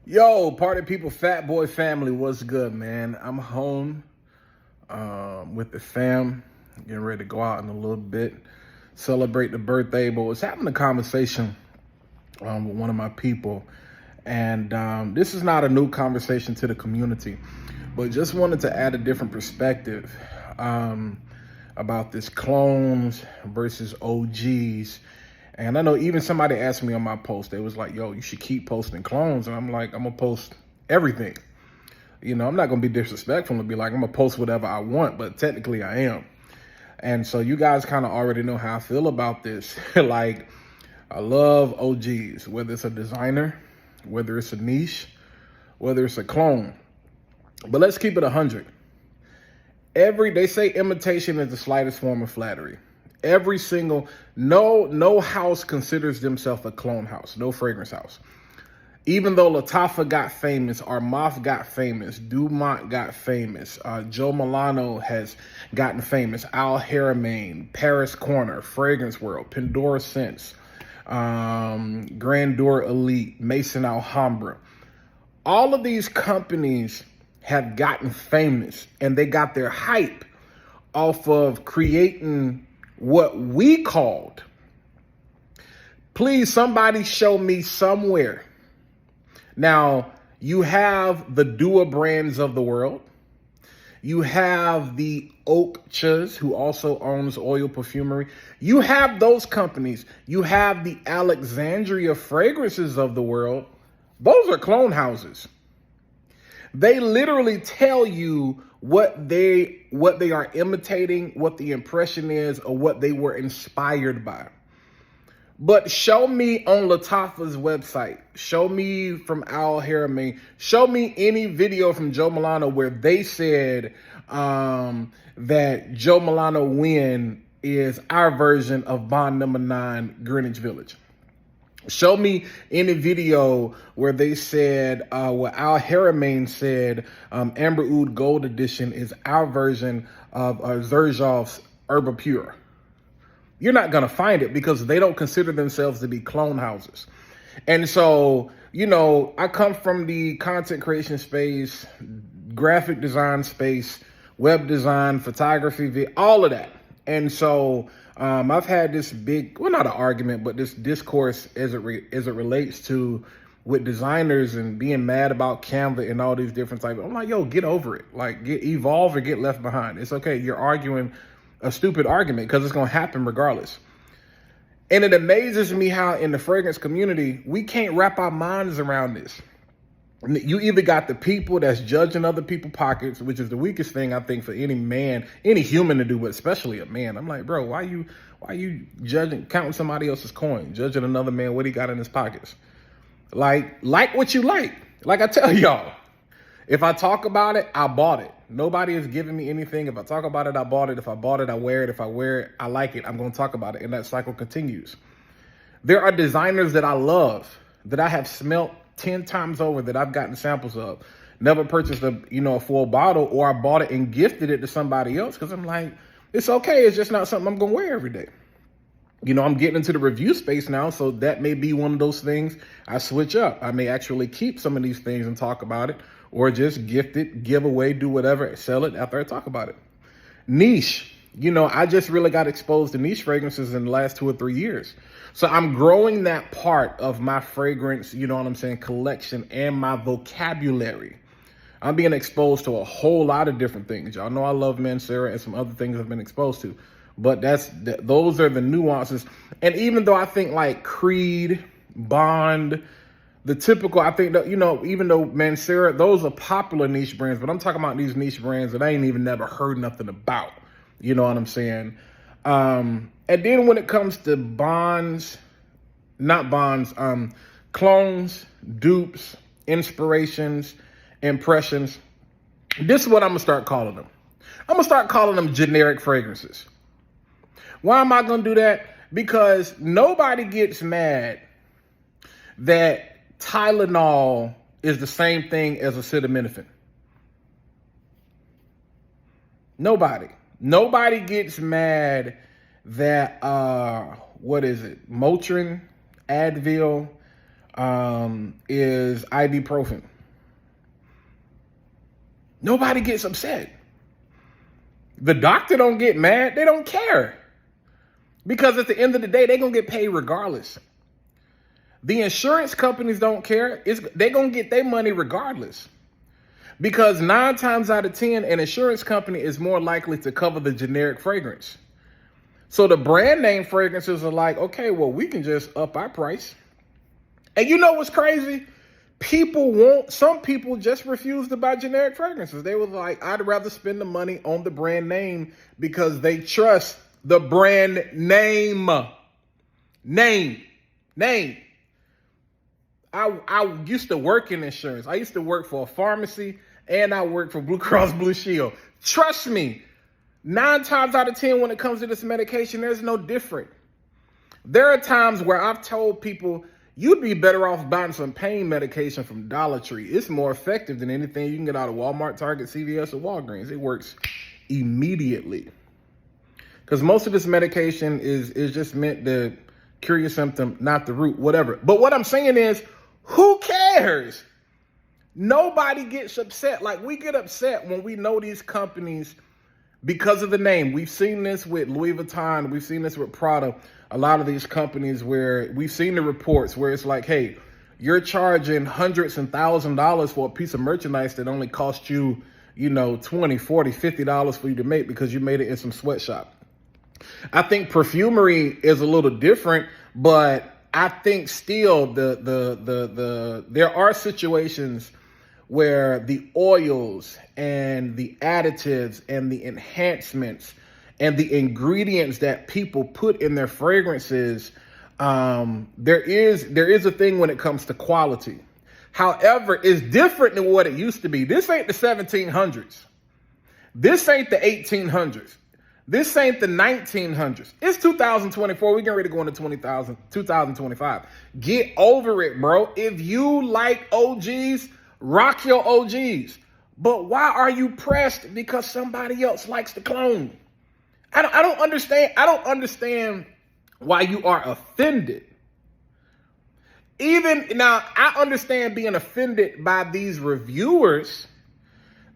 Yo, party people, fat boy family, what's good, man? I'm home with the fam, getting ready to go out in a little bit, celebrate the birthday, but was having a conversation with one of my people, and this is not a new conversation to the community, but just wanted to add a different perspective about this clones versus OGs. And I know even somebody asked me on my post, they was like, yo, you should keep posting clones. And I'm like, I'm gonna post everything. You know, I'm not gonna be disrespectful and be like, I'm gonna post whatever I want, but technically I am. And so you guys kind of already know how I feel about this. Like, I love OGs, whether it's a designer, whether it's a niche, whether it's a clone. But let's keep it 100. They say imitation is the slightest form of flattery. Every single, no house considers themselves a clone house, no fragrance house. Even though Lattafa got famous, Armaf got famous, Dumont got famous, Joe Milano has gotten famous, Al Haramain, Paris Corner, Fragrance World, Pandora Scents, Grandeur Elite, Mason Alhambra. All of these companies have gotten famous, and they got their hype off of creating what we called. Please, somebody show me somewhere. Now, you have the Dua brands of the world. You have the Oakchas, who also owns Oil Perfumery. You have those companies. You have the Alexandria fragrances of the world. Those are clone houses. They literally tell you what they are imitating, what the impression is, or what they were inspired by. But show me on Lattafa's website, show me from Al Haramain, show me any video from Joe Milano where they said that Joe Milano Win is our version of Bond Number 9 Greenwich Village. Show me any video where they said, where Al Haramain said, Amber Oud Gold Edition is our version of Xerjov's Herba Pure. You're not going to find it because they don't consider themselves to be clone houses. And so, you know, I come from the content creation space, graphic design space, web design, photography, all of that. And so I've had this big, well, not an argument, but this discourse as it relates to with designers and being mad about Canva and all these different types. I'm like, yo, get over it. Like, evolve or get left behind. It's okay. You're arguing a stupid argument because it's going to happen regardless. And it amazes me how in the fragrance community, we can't wrap our minds around this. You either got the people that's judging other people's pockets, which is the weakest thing I think for any man, any human to do, but especially a man. I'm like, bro, why you judging, counting somebody else's coin, judging another man what he got in his pockets? Like what you like. Like I tell y'all, if I talk about it, I bought it. Nobody is giving me anything. If I talk about it, I bought it. If I bought it, I wear it. If I wear it, I like it. I'm going to talk about it. And that cycle continues. There are designers that I love, that I have smelt 10 times over, that I've gotten samples of. Never purchased a full bottle, or I bought it and gifted it to somebody else because I'm like, it's okay. It's just not something I'm going to wear every day. You know, I'm getting into the review space now, so that may be one of those things I switch up. I may actually keep some of these things and talk about it, or just gift it, give away, do whatever, sell it after I talk about it. Niche. You know, I just really got exposed to niche fragrances in the last 2 or 3 years. So I'm growing that part of my fragrance, you know what I'm saying, collection and my vocabulary. I'm being exposed to a whole lot of different things. Y'all know I love Mancera and some other things I've been exposed to. But those are the nuances. And even though I think like Creed, Bond, the typical, I think that, you know, even though Mancera, those are popular niche brands, but I'm talking about these niche brands that I ain't even never heard nothing about. You know what I'm saying? And then when it comes to clones, dupes, inspirations, impressions, this is what I'm going to start calling them. I'm going to start calling them generic fragrances. Why am I going to do that? Because nobody gets mad that Tylenol is the same thing as acetaminophen. Nobody gets mad that, Motrin, Advil, is ibuprofen. Nobody gets upset. The doctor don't get mad. They don't care. Because at the end of the day, they're going to get paid regardless. The insurance companies don't care. They're going to get their money regardless. Because 9 times out of 10, an insurance company is more likely to cover the generic fragrance. So the brand name fragrances are like, okay, well, we can just up our price. And you know what's crazy? Some people just refuse to buy generic fragrances. They were like, I'd rather spend the money on the brand name because they trust the brand name. Name. I used to work in insurance. I used to work for a pharmacy and I worked for Blue Cross Blue Shield. Trust me, 9 times out of 10 when it comes to this medication, there's no different. There are times where I've told people, you'd be better off buying some pain medication from Dollar Tree. It's more effective than anything you can get out of Walmart, Target, CVS, or Walgreens. It works immediately. Because most of this medication is just meant to cure your symptom, not the root, whatever. But what I'm saying is, who cares? Nobody gets upset. Like, we get upset when we know these companies because of the name. We've seen this with Louis Vuitton. We've seen this with Prada. A lot of these companies where we've seen the reports where it's like, hey, you're charging hundreds and $1,000s for a piece of merchandise that only cost you, $20, $40, $50 for you to make because you made it in some sweatshop. I think perfumery is a little different, but I think still there are situations where the oils and the additives and the enhancements and the ingredients that people put in their fragrances, there is a thing when it comes to quality. However, it's different than what it used to be. This ain't the 1700s. This ain't the 1800s. This ain't the 1900s. It's 2024. We're getting ready to go into 2025. Get over it, bro. If you like OGs, rock your OGs. But why are you pressed because somebody else likes the clone? I don't understand. I don't understand why you are offended. Even now, I understand being offended by these reviewers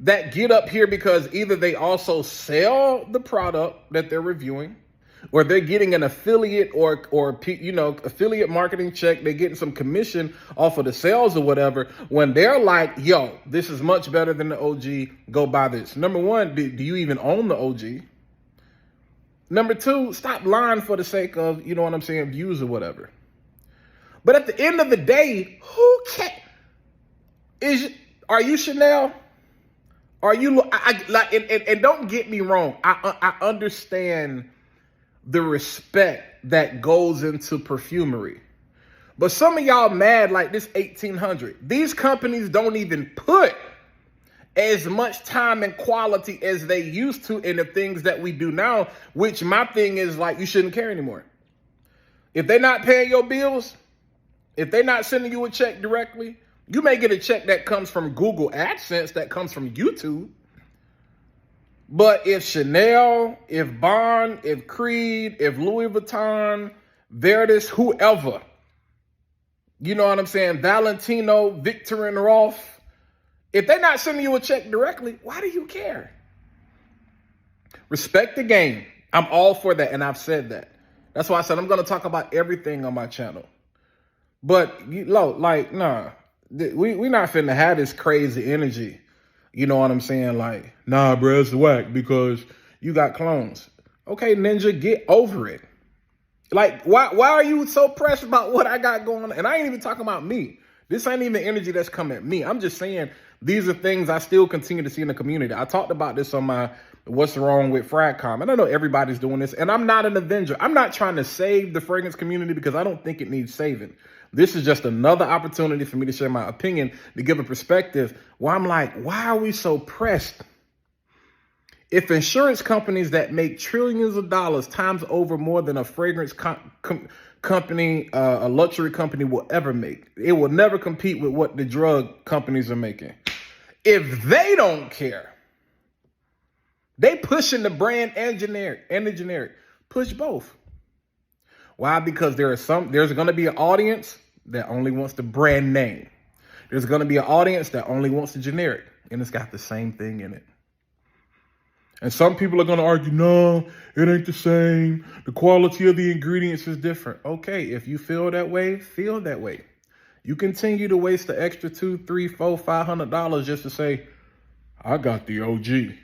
that get up here because either they also sell the product that they're reviewing, or they're getting an affiliate or affiliate marketing check. They're getting some commission off of the sales or whatever. When they're like, yo, this is much better than the OG, go buy this. Number one, do you even own the OG? Number two, stop lying for the sake of, views or whatever. But at the end of the day, who cares? Are you Chanel? Are you and don't get me wrong. I understand the respect that goes into perfumery. But some of y'all mad like this 1800. These companies don't even put as much time and quality as they used to in the things that we do now, which my thing is like, you shouldn't care anymore. If they're not paying your bills, if they're not sending you a check directly, you may get a check that comes from Google AdSense, that comes from YouTube. But if Chanel, if Bond, if Creed, if Louis Vuitton, Veritas, whoever, you know what I'm saying, Valentino, Victor and Rolf, if they're not sending you a check directly, why do you care? Respect the game. I'm all for that, and I've said that. That's why I said I'm going to talk about everything on my channel. But, we're not finna have this crazy energy. You know what I'm saying? Like, nah, bro, it's whack because you got clones. Okay, Ninja, get over it. Like, why are you so pressed about what I got going on? And I ain't even talking about me. This ain't even energy that's coming at me. I'm just saying these are things I still continue to see in the community. I talked about this on my What's Wrong with Fragcomm. And I know everybody's doing this. And I'm not an avenger. I'm not trying to save the fragrance community because I don't think it needs saving. This is just another opportunity for me to share my opinion, to give a perspective where I'm like, why are we so pressed? If insurance companies that make trillions of dollars times over more than a fragrance company, a luxury company will ever make, it will never compete with what the drug companies are making. If they don't care, they pushing the brand and the generic. Push both. Why? Because there's going to be an audience that only wants the brand name. There's going to be an audience that only wants the generic, and it's got the same thing in it. And some people are going to argue, no, it ain't the same. The quality of the ingredients is different. Okay, if you feel that way, feel that way. You continue to waste the extra $200, $300, $400, $500 just to say, I got the OG.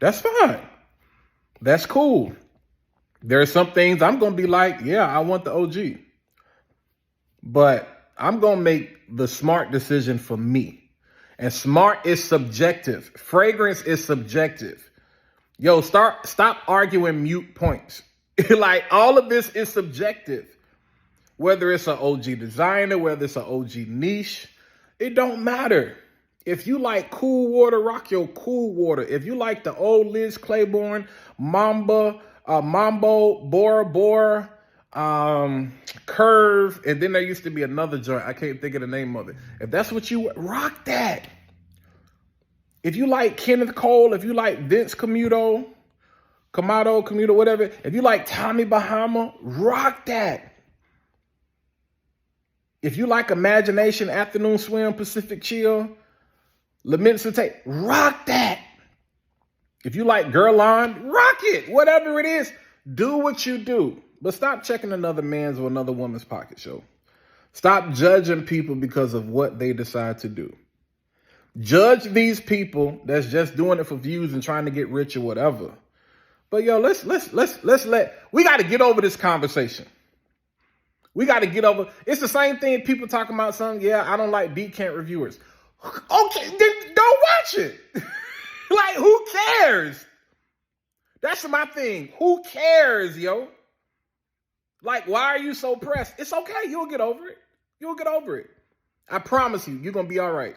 That's fine. That's cool. There are some things I'm going to be like, yeah, I want the OG. But I'm going to make the smart decision for me. And smart is subjective. Fragrance is subjective. Yo, stop arguing mute points. Like, all of this is subjective. Whether it's an OG designer, whether it's an OG niche, it don't matter. If you like cool water, rock your cool water. If you like the old Liz Claiborne, Mambo, Bora Bora, Curve, and then there used to be another joint. I can't think of the name of it. If that's what you rock, that. If you like Kenneth Cole, if you like Vince Camuto, whatever. If you like Tommy Bahama, rock that. If you like Imagination, Afternoon Swim, Pacific Chill, Lament Tate, rock that. If you like Guerlain, rock it. Whatever it is, do what you do. But stop checking another man's or another woman's pocket show. Stop judging people because of what they decide to do. Judge these people that's just doing it for views and trying to get rich or whatever. But yo, we got to get over this conversation. We got to get over. It's the same thing people talking about something. Yeah, I don't like decant reviewers. Okay, then don't watch it. Like, who cares? That's my thing. Who cares, yo? Like, why are you so pressed? It's okay. You'll get over it. You'll get over it. I promise you, you're going to be all right.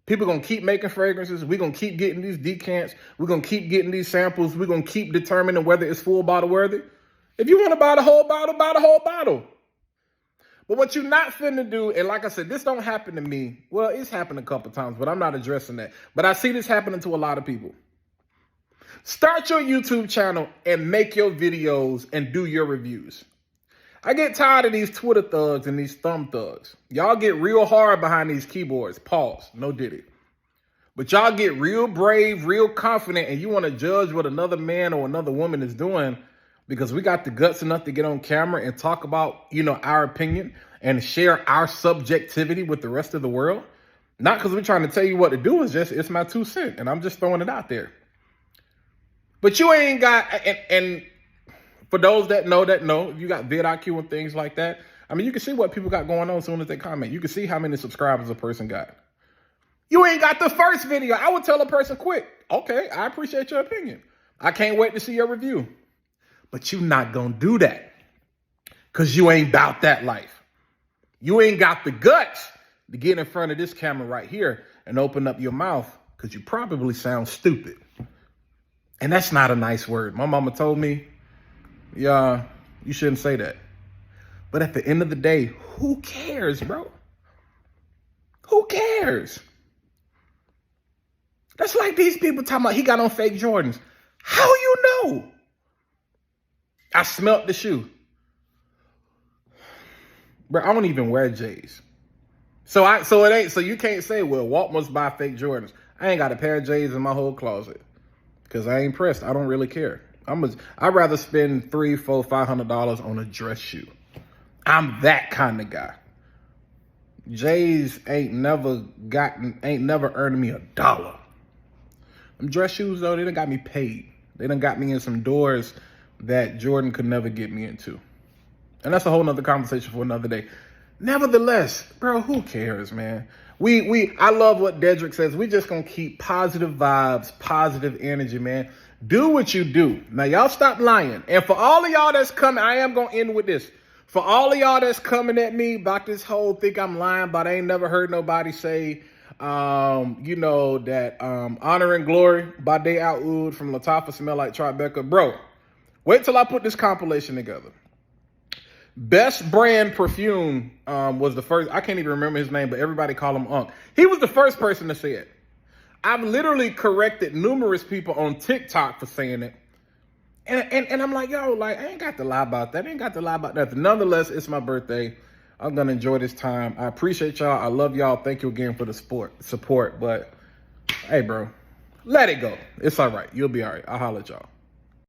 People going to keep making fragrances. We're going to keep getting these decants. We're going to keep getting these samples. We're going to keep determining whether it's full bottle worthy. If you want to buy the whole bottle, buy the whole bottle. But what you're not finna do, and like I said, this don't happen to me. Well, it's happened a couple times, but I'm not addressing that. But I see this happening to a lot of people. Start your YouTube channel and make your videos and do your reviews. I get tired of these Twitter thugs and these thumb thugs. Y'all get real hard behind these keyboards. Pause. No diddy. But y'all get real brave, real confident, and you want to judge what another man or another woman is doing because we got the guts enough to get on camera and talk about, our opinion and share our subjectivity with the rest of the world. Not because we're trying to tell you what to do. It's my 2 cents, and I'm just throwing it out there. But you ain't got, and for those that know, if you got vidIQ and things like that, I mean, you can see what people got going on as soon as they comment. You can see how many subscribers a person got. You ain't got the first video. I would tell a person quick, okay, I appreciate your opinion. I can't wait to see your review. But you not going to do that because you ain't about that life. You ain't got the guts to get in front of this camera right here and open up your mouth because you probably sound stupid. And that's not a nice word. My mama told me, yeah, you shouldn't say that. But at the end of the day, who cares, bro? Who cares? That's like these people talking about he got on fake Jordans. How you know? I smelt the shoe. Bro, I don't even wear J's. So you can't say, well, Walt must buy fake Jordans. I ain't got a pair of J's in my whole closet. Because I ain't pressed. I don't really care. I'd rather spend $300, $400, $500 on a dress shoe. I'm that kind of guy. J's ain't never earned me $1. Them dress shoes, though, they done got me paid. They done got me in some doors that Jordan could never get me into. And that's a whole nother conversation for another day. Nevertheless, bro, who cares, man? I love what Dedrick says. We just gonna keep positive vibes, positive energy, man. Do what you do. Now, y'all stop lying. And for all of y'all that's coming, I am gonna end with this. For all of y'all that's coming at me about this whole think I'm lying, but I ain't never heard nobody say, that Honor and Glory by Day Out Oud from Latifah Smell Like Tribeca. Bro, wait till I put this compilation together. Best Brand Perfume was the first. I can't even remember his name, but everybody call him Unc. He was the first person to say it. I've literally corrected numerous people on TikTok for saying it. And I'm like, yo, like, I ain't got to lie about that. I ain't got to lie about nothing. Nonetheless, it's my birthday. I'm going to enjoy this time. I appreciate y'all. I love y'all. Thank you again for the support. But, hey, bro, let it go. It's all right. You'll be all right. I'll holler at y'all.